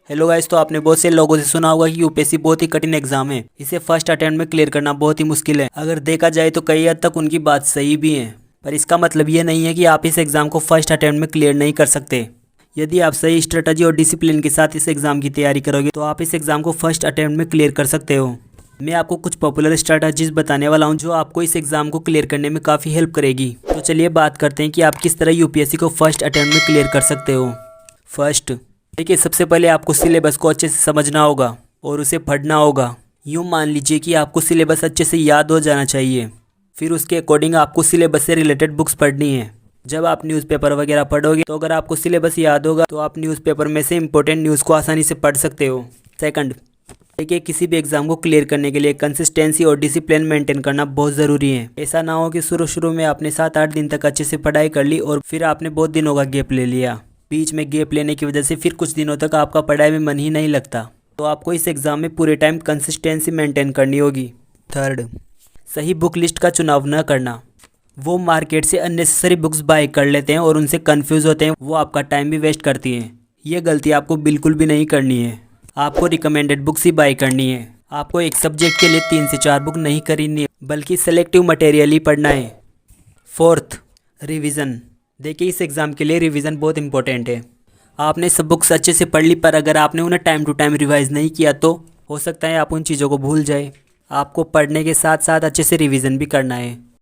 Hello guys, तो आपने बहुत से लोगों से सुना होगा कि यूपीएससी बहुत ही कठिन एग्जाम है। इसे फर्स्ट अटेम्प्ट में क्लियर करना बहुत ही मुश्किल है। अगर देखा जाए तो कई हद तक उनकी बात सही भी है, पर इसका मतलब ये नहीं है कि आप इस एग्ज़ाम को फर्स्ट अटेम्प्ट में क्लियर नहीं कर सकते। यदि आप सही स्ट्रेटजी और डिसिप्लिन के साथ इस एग्ज़ाम की तैयारी करोगे तो आप इस एग्ज़ाम को फर्स्ट अटेम्प्ट में क्लियर कर सकते हो। मैं आपको कुछ पॉपुलर स्ट्रेटजीज बताने वाला हूँ जो आपको इस एग्ज़ाम को क्लियर करने में काफ़ी हेल्प करेगी। तो चलिए बात करते हैं कि आप किस तरह यूपीएससी को फर्स्ट अटेम्प्ट में क्लियर कर सकते हो। फर्स्ट, देखिए, सबसे पहले आपको सिलेबस को अच्छे से समझना होगा और उसे पढ़ना होगा। यूँ मान लीजिए कि आपको सिलेबस अच्छे से याद हो जाना चाहिए। फिर उसके अकॉर्डिंग आपको सिलेबस से रिलेटेड बुक्स पढ़नी है। जब आप न्यूज़पेपर वगैरह पढ़ोगे तो अगर आपको सिलेबस याद होगा तो आप न्यूज़पेपर में से इंपॉर्टेंट न्यूज़ को आसानी से पढ़ सकते हो। सेकंड, देखिए, किसी भी एग्ज़ाम को क्लियर करने के लिए कंसिस्टेंसी और डिसिप्लिन मेंटेन करना बहुत ज़रूरी है। ऐसा ना हो कि शुरू में आपने 7-8 दिन तक अच्छे से पढ़ाई कर ली और फिर आपने बहुत दिनों का गैप ले लिया। बीच में गैप लेने की वजह से फिर कुछ दिनों तक आपका पढ़ाई में मन ही नहीं लगता। तो आपको इस एग्ज़ाम में पूरे टाइम कंसिस्टेंसी मेंटेन करनी होगी। थर्ड, सही बुक लिस्ट का चुनाव न करना। वो मार्केट से अननेसेसरी बुक्स बाय कर लेते हैं और उनसे कंफ्यूज होते हैं, वो आपका टाइम भी वेस्ट करती हैं। ये गलती आपको बिल्कुल भी नहीं करनी है। आपको रिकमेंडेड बुक्स ही बाय करनी है। आपको एक सब्जेक्ट के लिए 3 से 4 बुक नहीं खरीदनी है, बल्कि सेलेक्टिव मटेरियल ही पढ़ना है। Fourth, revision. देखिए, इस एग्ज़ाम के लिए रिवीजन बहुत इंपॉर्टेंट है। आपने सब बुक्स अच्छे से पढ़ ली, पर अगर आपने उन्हें टाइम टू टाइम रिवाइज नहीं किया तो हो सकता है आप उन चीज़ों को भूल जाए। आपको पढ़ने के साथ साथ अच्छे से रिवीजन भी करना है।